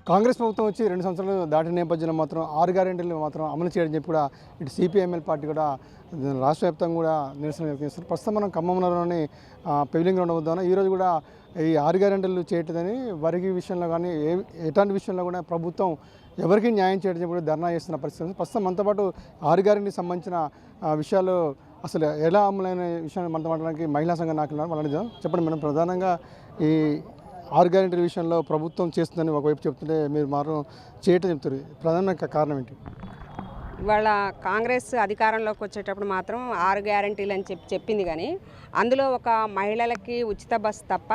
కాంగ్రెస్ ప్రభుత్వం వచ్చి 2 సంవత్సరాలు దాటిన నేపథ్యంలో మాత్రం 6 గ్యారెంటీలు మాత్రం అమలు చేయడం చెప్పి కూడా ఇటు సిపిఐఎంఎల్ పార్టీ కూడా రాష్ట్ర వ్యాప్తంగా కూడా నిరసన వ్యక్తం చేస్తారు. ప్రస్తుతం మనం ఖమ్మంలోని పెవిలింగ్ గ్రౌండ్ వద్దాం. ఈరోజు కూడా ఈ 6 గ్యారెంటీలు చేయట్లేదని వరికి విషయంలో కానీ ఎలాంటి విషయంలో కూడా ప్రభుత్వం ఎవరికి న్యాయం చేయడం చెప్పి కూడా ధర్నా చేస్తున్న పరిస్థితి. ప్రస్తుతం మనతో పాటు 6 గ్యారెంటీకి సంబంధించిన విషయాలు అసలు ఎలా అమలైన విషయాన్ని మనతో మాట్లాడడానికి మహిళా సంఘం నాయకులు వాళ్ళని చెప్పండి మేడం. ప్రధానంగా ఈ 6 గ్యారెంటీల విషయంలో ప్రభుత్వం చేస్తుందని ఒకవైపు చెప్తుంటే మీరు మాత్రం చేయటం చెప్తారు. ప్రధాన కారణం ఏంటి? ఇవాళ కాంగ్రెస్ అధికారంలోకి వచ్చేటప్పుడు మాత్రం 6 గ్యారెంటీలు అని చెప్పింది, కానీ అందులో ఒక మహిళలకి ఉచిత బస్సు తప్ప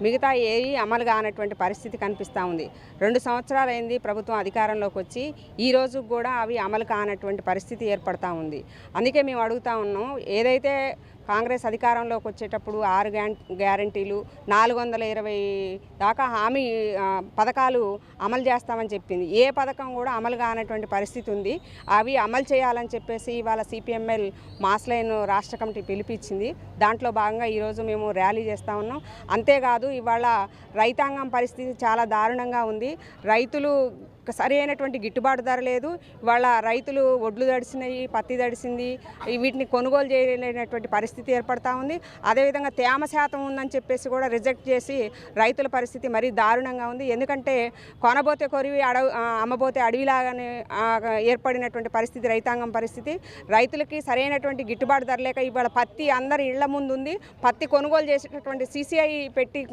మిగతా ఏవి అమలు కానటువంటి పరిస్థితి కనిపిస్తూ ఉంది. 2 సంవత్సరాలు అయింది ప్రభుత్వం అధికారంలోకి వచ్చి, ఈ రోజు కూడా అవి అమలు కానటువంటి పరిస్థితి ఏర్పడతా ఉంది. అందుకే మేము అడుగుతా ఉన్నాం, ఏదైతే కాంగ్రెస్ అధికారంలోకి వచ్చేటప్పుడు 6 గ్యారెంటీలు 420 దాకా హామీ పథకాలు అమలు చేస్తామని చెప్పింది. ఏ పథకం కూడా అమలు కానటువంటి పరిస్థితి ఉంది. అవి అమలు చేయాలని చెప్పేసి ఇవాళ సిపిఎంఎల్ మాస్ లైన్ రాష్ట్ర కమిటీ పిలిపించింది. దాంట్లో భాగంగా ఈరోజు మేము ర్యాలీ చేస్తూ ఉన్నాం. అంతేకాదు ఇవాళ రైతాంగం పరిస్థితి చాలా దారుణంగా ఉంది. రైతులు సరి అయినటువంటి గిట్టుబాటు ధర లేదు. ఇవాళ రైతులు ఒడ్లు తడిసినాయి, పత్తి తడిసింది, వీటిని కొనుగోలు చేయలేనటువంటి పరిస్థితి ఏర్పడతా ఉంది. అదేవిధంగా తేమ శాతం ఉందని చెప్పేసి కూడా రిజెక్ట్ చేసి రైతుల పరిస్థితి మరీ దారుణంగా ఉంది. ఎందుకంటే కొనబోతే కొరివి అమ్మబోతే అడవిలాగానే ఏర్పడినటువంటి పరిస్థితి రైతాంగం పరిస్థితి. రైతులకి సరైనటువంటి గిట్టుబాటు ధర లేక ఇవాళ పత్తి అందరి ఇళ్ల ముందు ఉంది. పత్తి కొనుగోలు చేసేటటువంటి సిసిఐ పెట్టి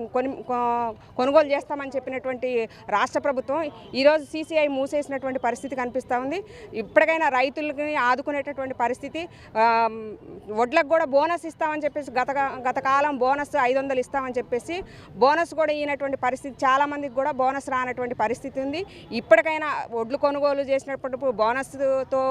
కొనుగోలు చేస్తామని చెప్పినటువంటి రాష్ట్ర ప్రభుత్వం ఈరోజు సిసిఐ మూసేసినటువంటి పరిస్థితి కనిపిస్తూ ఉంది. ఇప్పటికైనా రైతులకి ఆదుకునేటటువంటి పరిస్థితి. వడ్లకు కూడా బోనస్ ఇస్తామని చెప్పేసి గత కాలం బోనస్ 500 ఇస్తామని చెప్పేసి బోనస్ కూడా ఇవ్వనటువంటి పరిస్థితి, చాలామందికి కూడా బోనస్ రానటువంటి పరిస్థితి ఉంది. ఇప్పటికైనా వడ్లు కొనుగోలు చేసినప్పుడు బోనస్తో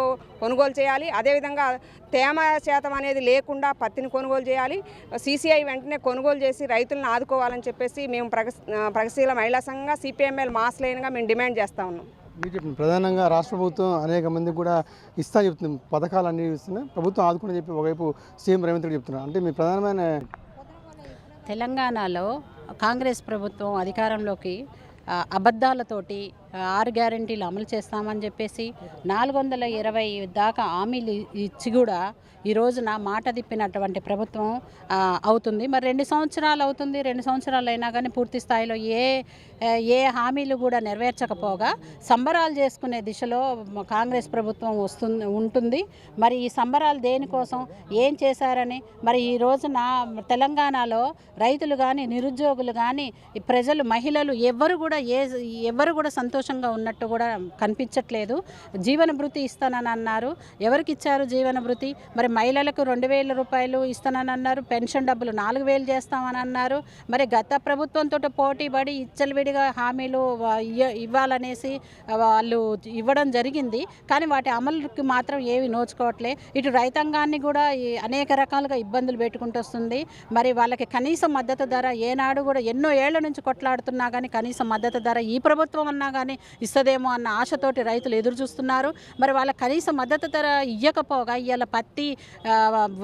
కొనుగోలు చేయాలి. అదేవిధంగా తేమ శాతం అనేది లేకుండా పత్తిని కొనుగోలు చేయాలి. సిసిఐ వెంటనే కొనుగోలు చేసి రైతులను ఆదుకోవాలని చెప్పేసి మేము ప్రగతిశీల మహిళా సంఘంగా సిపిఎంఎల్ మాస్ లైన్గా మేము డిమాండ్ చేస్తా ఉన్నాం. మీరు చెప్పండి. ప్రధానంగా రాష్ట్ర ప్రభుత్వం అనేక మందికి కూడా ఇస్తా చెప్తుంది, పథకాలు అన్నీ ఇస్తున్నాయి, ప్రభుత్వం ఆదుకుని చెప్పి ఒకవైపు సీఎం రేవంత్ రెడ్డి చెప్తున్నారు. అంటే మీ ప్రధానమైన తెలంగాణలో కాంగ్రెస్ ప్రభుత్వం అధికారంలోకి అబద్ధాలతోటి 6 గ్యారెంటీలు అమలు చేస్తామని చెప్పేసి 420 దాకా హామీలు ఇచ్చి కూడా ఈ రోజున మాట తిప్పినటువంటి ప్రభుత్వం అవుతుంది. మరి 2 సంవత్సరాలు అవుతుంది. 2 సంవత్సరాలు అయినా కానీ పూర్తి స్థాయిలో ఏ హామీలు కూడా నెరవేర్చకపోగా సంబరాలు చేసుకునే దిశలో కాంగ్రెస్ ప్రభుత్వం ఉంటుంది. మరి ఈ సంబరాలు దేనికోసం, ఏం చేశారని, మరి ఈ రోజున తెలంగాణలో రైతులు కానీ నిరుద్యోగులు కానీ ప్రజలు మహిళలు ఎవరు కూడా సంతోషంగా ఉన్నట్టు కూడా కనిపించట్లేదు. జీవన భృతి ఇస్తానని అన్నారు. ఎవరికి ఇచ్చారు జీవన భృతి? మరి మహిళలకు 2000 రూపాయలు ఇస్తానని అన్నారు. పెన్షన్ డబ్బులు 4000 చేస్తామని అన్నారు. మరి గత ప్రభుత్వంతో పోటీపడి ఇచ్చలవిడిగా హామీలు ఇవ్వాలనేసి వాళ్ళు ఇవ్వడం జరిగింది. కానీ వాటి అమలుకి మాత్రం ఏవి నోచుకోవట్లే. ఇటు రైతాంగాన్ని కూడా అనేక రకాలుగా ఇబ్బందులు పెట్టుకుంటూ వస్తుంది. మరి వాళ్ళకి కనీస మద్దతు ధర ఏనాడు కూడా ఎన్నో ఏళ్ల నుంచి కొట్లాడుతున్నా కానీ కనీస మద్దతు ధర ఈ ప్రభుత్వం అన్నా కానీ ఇస్తుందేమో అన్న ఆశతోటి రైతులు ఎదురు చూస్తున్నారు. మరి వాళ్ళ కనీస మద్దతు ధర ఇవ్వకపోగా ఇవాళ పత్తి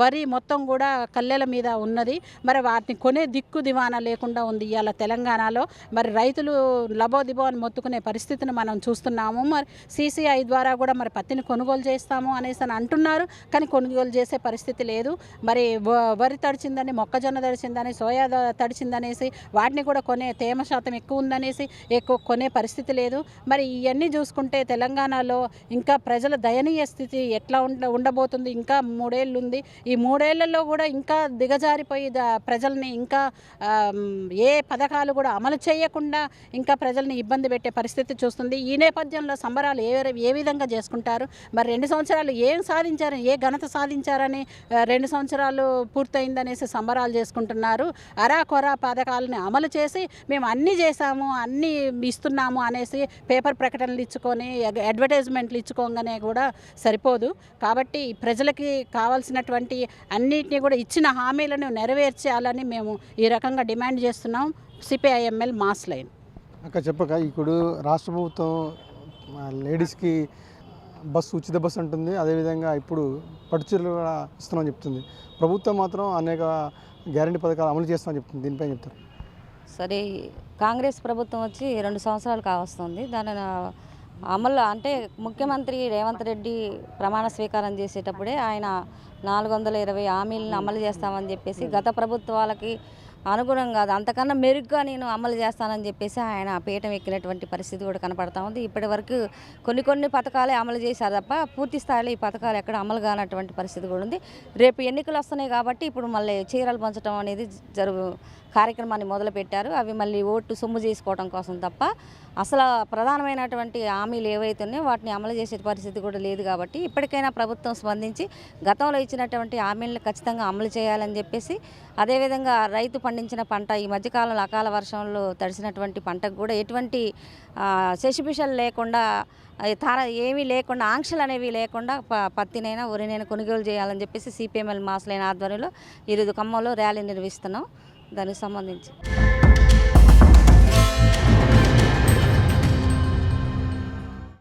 వరి మొత్తం కూడా కల్లెల మీద ఉన్నది. మరి వాటిని కొనే దిక్కు దివానా లేకుండా ఉంది ఇవాళ తెలంగాణలో. మరి రైతులు లబోదిబో అని మొత్తుకునే పరిస్థితిని మనం చూస్తున్నాము. మరి సిసిఐ ద్వారా కూడా మరి పత్తిని కొనుగోలు చేస్తాము అనేసి అని అంటున్నారు, కానీ కొనుగోలు చేసే పరిస్థితి లేదు. మరి వరి తడిచిందని, మొక్కజొన్న తడిచిందని, సోయా తడిచిందనేసి వాటిని కూడా తేమ శాతం ఎక్కువ ఉందనేసి కొనే పరిస్థితి లేదు. మరి ఇవన్నీ చూసుకుంటే తెలంగాణలో ఇంకా ప్రజల దయనీయ స్థితి ఎట్లా ఉండబోతుంది? ఇంకా 3 ఏళ్ళు ఉంది. ఈ 3 ఏళ్లలో కూడా ఇంకా దిగజారిపోయి ప్రజల్ని ఇంకా ఏ పథకాలు కూడా అమలు చేయకుండా ఇంకా ప్రజల్ని ఇబ్బంది పెట్టే పరిస్థితి చూస్తుంది. ఈ నేపథ్యంలో సంబరాలు ఏ విధంగా చేసుకుంటారు? మరి 2 సంవత్సరాలు ఏం సాధించారని, ఏ ఘనత సాధించారని 2 సంవత్సరాలు పూర్తయిందనేసి సంబరాలు చేసుకుంటున్నారు. అరాకొరా పథకాలని అమలు చేసి మేము అన్నీ చేశాము, అన్నీ ఇస్తున్నాము అనేసి పేపర్ ప్రకటనలు ఇచ్చుకొని అడ్వర్టైజ్మెంట్లు ఇచ్చుకోగానే కూడా సరిపోదు. కాబట్టి ప్రజలకి కావాల్సినటువంటి అన్నిటినీ కూడా ఇచ్చిన హామీలను నెరవేర్చాలని మేము ఈ రకంగా డిమాండ్ చేస్తున్నాం. CPIML mass line. చెప్పక ఇప్పుడు రాష్ట్ర ప్రభుత్వం లేడీస్కి బస్సు ఉచిత బస్సు ఉంటుంది, అదేవిధంగా ఇప్పుడు పట్టుచీరలు కూడా ఇస్తున్నామని చెప్తుంది. ప్రభుత్వం మాత్రం అనేక గ్యారెంటీ పథకాలు అమలు చేస్తామని చెప్తుంది. దీనిపై చెప్తారు. సరే కాంగ్రెస్ ప్రభుత్వం వచ్చి 2 సంవత్సరాలు కావస్తుంది. దాని అమలు అంటే ముఖ్యమంత్రి రేవంత్ రెడ్డి ప్రమాణ స్వీకారం చేసేటప్పుడే ఆయన 420 హామీలను అమలు చేస్తామని చెప్పేసి గత ప్రభుత్వాలకి అనుగుణంగా కాదు అంతకన్నా మెరుగ్గా నేను అమలు చేస్తానని చెప్పేసి ఆయన పీఠం ఎక్కినటువంటి పరిస్థితి కూడా కనపడతా ఉంది. ఇప్పటి వరకు కొన్ని పథకాలే అమలు చేశారు తప్ప పూర్తి స్థాయిలో ఈ పథకాలు ఎక్కడ అమలు కానటువంటి పరిస్థితి కూడా ఉంది. రేపు ఎన్నికలు వస్తున్నాయి కాబట్టి ఇప్పుడు మళ్ళీ చీరలు పంచడం అనేది కార్యక్రమాన్ని మొదలుపెట్టారు. అవి మళ్ళీ ఓటు సొమ్ము చేసుకోవడం కోసం తప్ప అసలు ప్రధానమైనటువంటి హామీలు ఏవైతే ఉన్నాయో వాటిని అమలు చేసే పరిస్థితి కూడా లేదు. కాబట్టి ఇప్పటికైనా ప్రభుత్వం స్పందించి గతంలో ఇచ్చినటువంటి హామీలను ఖచ్చితంగా అమలు చేయాలని చెప్పేసి, అదేవిధంగా రైతు పండించిన పంట ఈ మధ్యకాలంలో అకాల వర్షంలో తడిసినటువంటి పంటకు కూడా ఎటువంటి శశిపిషలు లేకుండా ఏమీ లేకుండా ఆంక్షలు అనేవి లేకుండా పత్తినైనా వరినైనా కొనుగోలు చేయాలని చెప్పేసి సిపిఎంఎల్ మాస్లైన ఆధ్వర్యంలో ఈరోజు ఖమ్మంలో ర్యాలీ నిర్వహిస్తున్నాం. దానికి సంబంధించి